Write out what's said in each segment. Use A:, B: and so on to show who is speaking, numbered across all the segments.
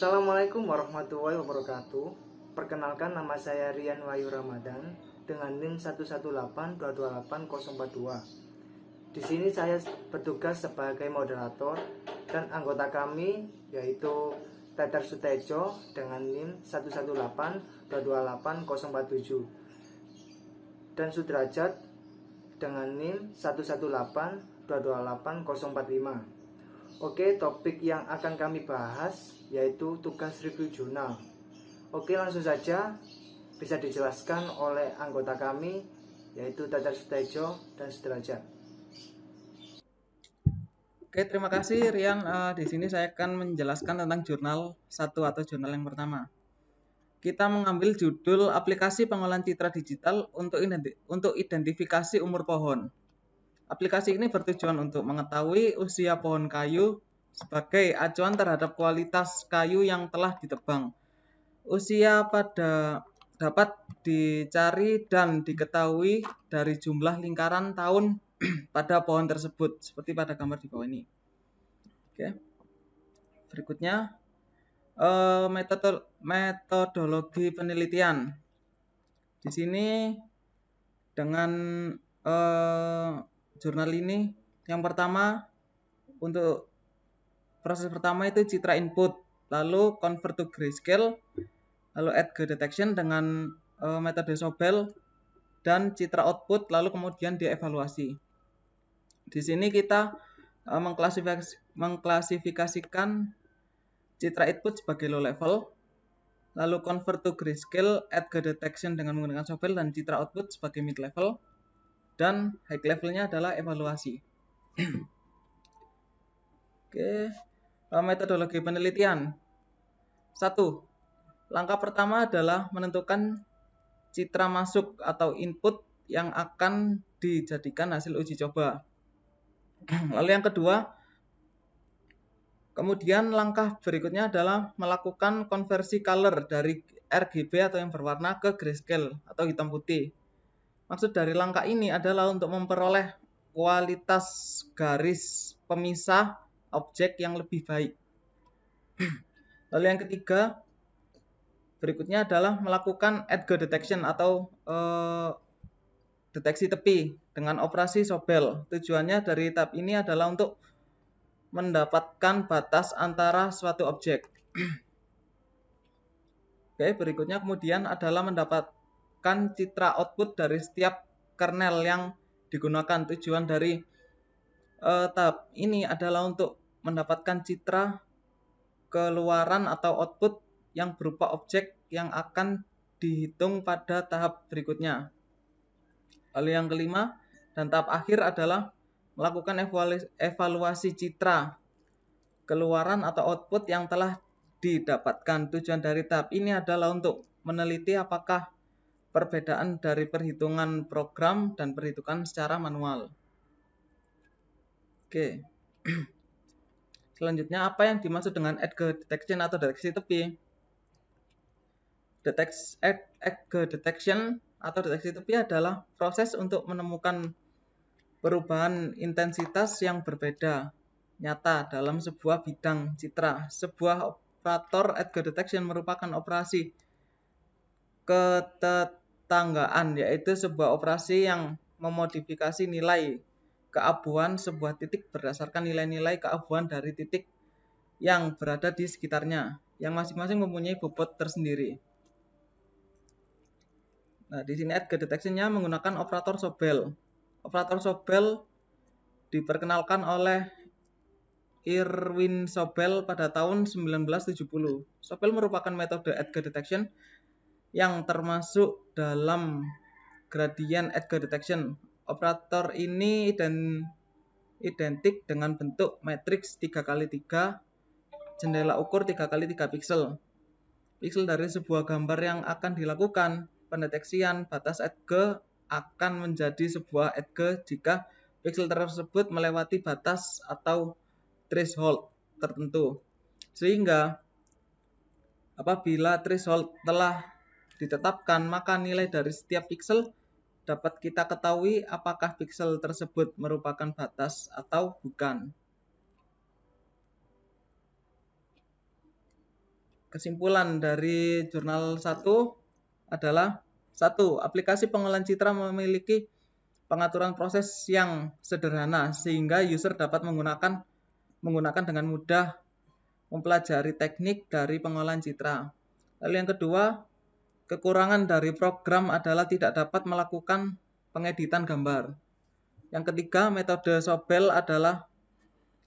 A: Assalamualaikum warahmatullahi wabarakatuh. Perkenalkan, nama saya Rian Wahyu Ramadan dengan NIM 118228042. Di sini saya bertugas sebagai moderator dan anggota kami yaitu Tetar Sutejo dengan NIM 118228047 dan Sudrajat dengan NIM 118228045. Oke, topik yang akan kami bahas yaitu tugas review jurnal. Oke, langsung saja bisa dijelaskan oleh anggota kami yaitu Tetar Sutejo dan Sudrajat.
B: Oke, terima kasih Rian. Di sini saya akan menjelaskan tentang jurnal 1 atau jurnal yang pertama. Kita mengambil judul aplikasi pengolahan citra digital untuk identifikasi umur pohon. Aplikasi ini bertujuan untuk mengetahui usia pohon kayu sebagai acuan terhadap kualitas kayu yang telah ditebang. Usia dapat dicari dan diketahui dari jumlah lingkaran tahun pada pohon tersebut, seperti pada gambar di bawah ini. Oke. Berikutnya, metodologi penelitian. Di sini dengan jurnal ini, yang pertama untuk proses pertama itu citra input, lalu convert to grayscale, lalu add detection dengan metode Sobel, dan citra output, lalu kemudian dievaluasi. Di sini kita mengklasifikasikan citra input sebagai low level, lalu convert to grayscale, add detection dengan menggunakan Sobel, dan citra output sebagai mid level, dan high levelnya adalah evaluasi. Oke, metodologi penelitian. 1. Langkah pertama adalah menentukan citra masuk atau input yang akan dijadikan hasil uji coba. Lalu yang kedua, kemudian langkah berikutnya adalah melakukan konversi color dari RGB atau yang berwarna ke grayscale atau hitam putih. Maksud dari langkah ini adalah untuk memperoleh kualitas garis pemisah objek yang lebih baik. Lalu yang ketiga, berikutnya adalah melakukan edge detection atau deteksi tepi dengan operasi Sobel. Tujuannya dari tahap ini adalah untuk mendapatkan batas antara suatu objek. Oke, berikutnya kemudian adalah mendapatkan citra output dari setiap kernel yang digunakan. Tujuan dari tahap ini adalah untuk mendapatkan citra keluaran atau output yang berupa objek yang akan dihitung pada tahap berikutnya. Lalu yang kelima dan tahap akhir adalah melakukan evaluasi citra keluaran atau output yang telah didapatkan. Tujuan dari tahap ini adalah untuk meneliti apakah perbedaan dari perhitungan program dan perhitungan secara manual. Oke. Selanjutnya, apa yang dimaksud dengan edge detection atau deteksi tepi? Edge detection atau deteksi tepi adalah proses untuk menemukan perubahan intensitas yang berbeda nyata dalam sebuah bidang citra. Sebuah operator edge detection merupakan operasi ketetanggaan, yaitu sebuah operasi yang memodifikasi nilai keabuan sebuah titik berdasarkan nilai-nilai keabuan dari titik yang berada di sekitarnya, yang masing-masing mempunyai bobot tersendiri. Nah, di sini edge detection-nya menggunakan operator Sobel. Operator Sobel diperkenalkan oleh Irwin Sobel pada tahun 1970. Sobel merupakan metode edge detection yang termasuk dalam gradient edge detection. Operator ini identik dengan bentuk matriks 3x3, jendela ukur 3x3 pixel. Pixel dari sebuah gambar yang akan dilakukan pendeteksian batas edge akan menjadi sebuah edge jika pixel tersebut melewati batas atau threshold tertentu. Sehingga apabila threshold telah ditetapkan, maka nilai dari setiap pixel dapat kita ketahui apakah pixel tersebut merupakan batas atau bukan. Kesimpulan dari jurnal 1 adalah 1. Aplikasi pengolahan citra memiliki pengaturan proses yang sederhana sehingga user dapat menggunakan dengan mudah mempelajari teknik dari pengolahan citra. Lalu yang kedua, kekurangan dari program adalah tidak dapat melakukan pengeditan gambar. Yang ketiga, metode Sobel adalah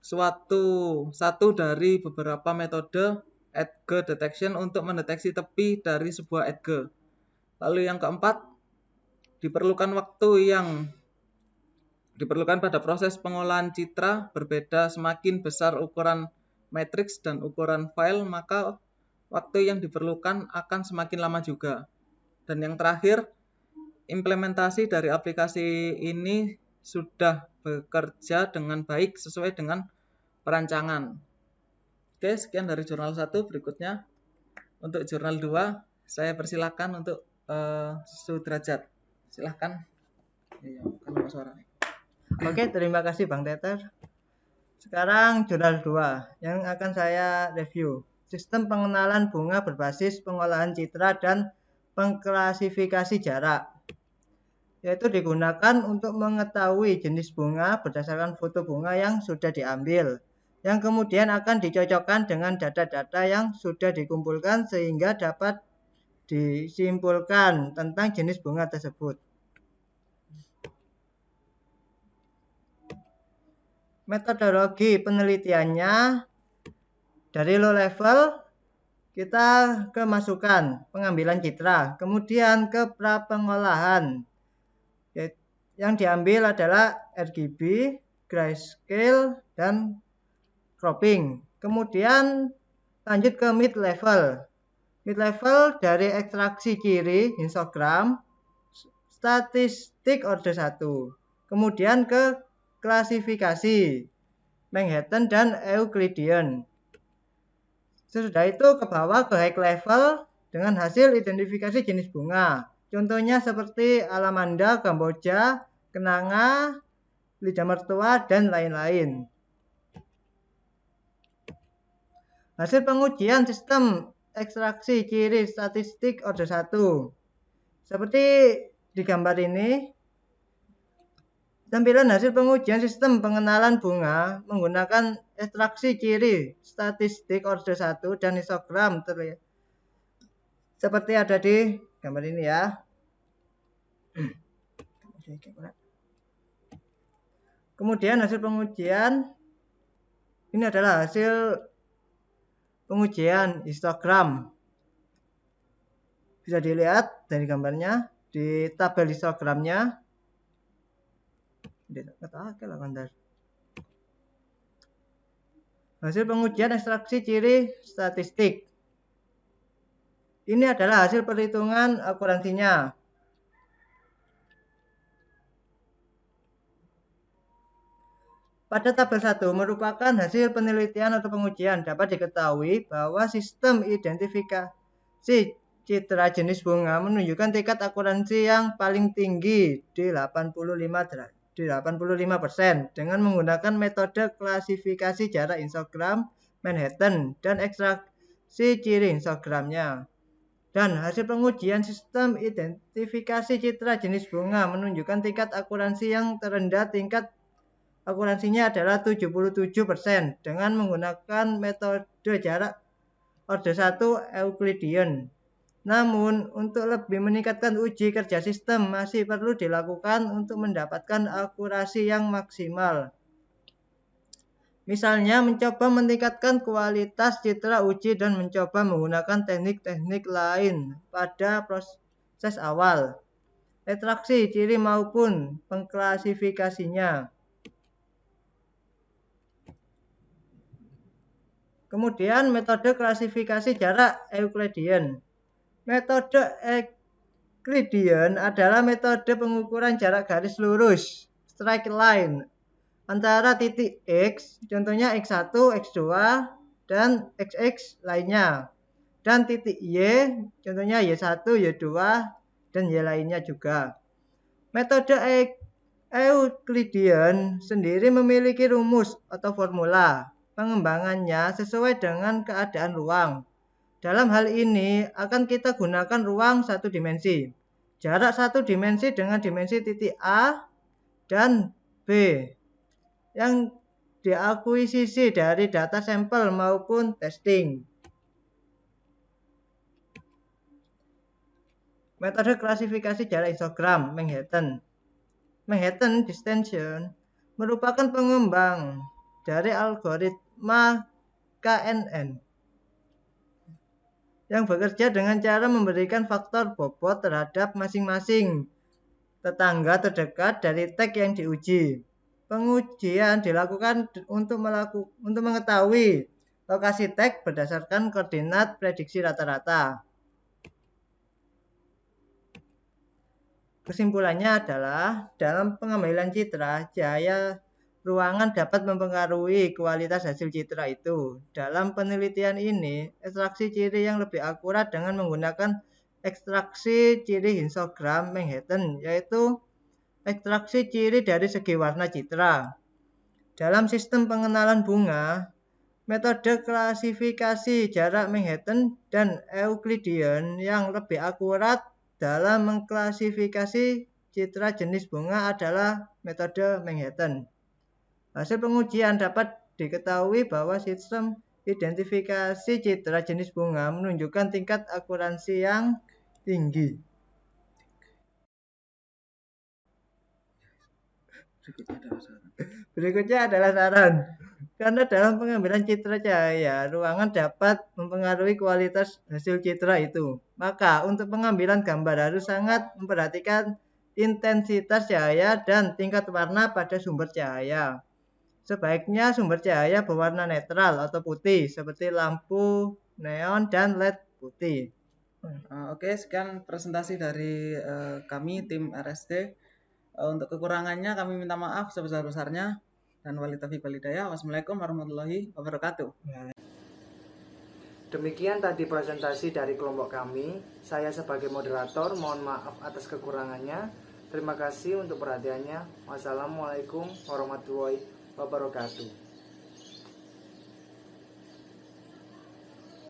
B: satu dari beberapa metode edge detection untuk mendeteksi tepi dari sebuah edge. Lalu yang keempat, diperlukan pada proses pengolahan citra berbeda. Semakin besar ukuran matriks dan ukuran file, maka waktu yang diperlukan akan semakin lama juga. Dan yang terakhir, implementasi dari aplikasi ini sudah bekerja dengan baik sesuai dengan perancangan. Oke, sekian dari jurnal 1. Berikutnya untuk jurnal 2, saya persilakan untuk Sudrajat. Silahkan. Iya, kan suara.
C: Oke, terima kasih Bang Teter. Sekarang jurnal 2 yang akan saya review. Sistem pengenalan bunga berbasis pengolahan citra dan pengklasifikasi jarak. Yaitu digunakan untuk mengetahui jenis bunga berdasarkan foto bunga yang sudah diambil, yang kemudian akan dicocokkan dengan data-data yang sudah dikumpulkan sehingga dapat disimpulkan tentang jenis bunga tersebut. Metodologi penelitiannya dari low level kita ke masukan pengambilan citra, kemudian ke prapengolahan. Yang diambil adalah RGB, grayscale, dan cropping. Kemudian lanjut ke mid level. Mid level dari ekstraksi ciri histogram, statistik order 1. Kemudian ke klasifikasi Manhattan dan Euclidean. Sesudah itu ke bawah ke high level dengan hasil identifikasi jenis bunga. Contohnya seperti alamanda, kamboja, kenanga, lidah mertua, dan lain-lain. Hasil pengujian sistem ekstraksi ciri statistik order 1. Seperti di gambar ini, tampilan hasil pengujian sistem pengenalan bunga menggunakan ekstraksi ciri statistik order 1 dan histogram terlihat seperti ada di gambar ini ya. Kemudian hasil pengujian ini adalah hasil pengujian histogram. Bisa dilihat dari gambarnya di tabel histogramnya. Hasil pengujian ekstraksi ciri statistik. Ini adalah hasil perhitungan akuransinya. Pada tabel 1 merupakan hasil penelitian atau pengujian. Dapat diketahui bahwa sistem identifikasi citra jenis bunga menunjukkan tingkat akuransi yang paling tinggi di 85% dengan menggunakan metode klasifikasi jarak histogram Manhattan dan ekstraksi ciri histogramnya. Dan hasil pengujian sistem identifikasi citra jenis bunga menunjukkan tingkat akuransi yang terendah. Tingkat akuransinya adalah 77% dengan menggunakan metode jarak order 1 Euclidean. Namun, untuk lebih meningkatkan uji kerja sistem masih perlu dilakukan untuk mendapatkan akurasi yang maksimal. Misalnya, mencoba meningkatkan kualitas citra uji dan mencoba menggunakan teknik-teknik lain pada proses awal, ekstraksi ciri maupun pengklasifikasinya. Kemudian metode klasifikasi jarak Euclidean. Metode Euclidean adalah metode pengukuran jarak garis lurus, straight line, antara titik X, contohnya X1, X2, dan XX lainnya, dan titik Y, contohnya Y1, Y2, dan Y lainnya juga. Metode Euclidean sendiri memiliki rumus atau formula pengembangannya sesuai dengan keadaan ruang Dalam hal ini akan kita gunakan ruang satu dimensi. Jarak satu dimensi dengan dimensi titik A dan B yang diakuisisi dari data sampel maupun testing. Metode klasifikasi jarak histogram Manhattan. Manhattan Distension merupakan pengembang dari algoritma KNN yang bekerja dengan cara memberikan faktor bobot terhadap masing-masing tetangga terdekat dari tag yang diuji. Pengujian dilakukan untuk mengetahui lokasi tag berdasarkan koordinat prediksi rata-rata. Kesimpulannya adalah dalam pengambilan citra, cahaya ruangan dapat mempengaruhi kualitas hasil citra itu. Dalam penelitian ini, ekstraksi ciri yang lebih akurat dengan menggunakan ekstraksi ciri histogram Manhattan, yaitu ekstraksi ciri dari segi warna citra. Dalam sistem pengenalan bunga, metode klasifikasi jarak Manhattan dan Euclidean yang lebih akurat dalam mengklasifikasi citra jenis bunga adalah metode Manhattan. Hasil pengujian dapat diketahui bahwa sistem identifikasi citra jenis bunga menunjukkan tingkat akuransi yang tinggi. Berikutnya adalah saran. Karena dalam pengambilan citra cahaya, ruangan dapat mempengaruhi kualitas hasil citra itu. Maka untuk pengambilan gambar harus sangat memperhatikan intensitas cahaya dan tingkat warna pada sumber cahaya. Sebaiknya sumber cahaya berwarna netral atau putih seperti lampu neon dan LED putih.
B: Oke, sekian presentasi dari kami tim RSD. Untuk kekurangannya kami minta maaf sebesar-besarnya. Dan wali taufiq wal hidayah. Wassalamualaikum warahmatullahi wabarakatuh.
A: Demikian tadi presentasi dari kelompok kami. Saya sebagai moderator mohon maaf atas kekurangannya. Terima kasih untuk perhatiannya. Wassalamualaikum warahmatullahi wabarakatuh.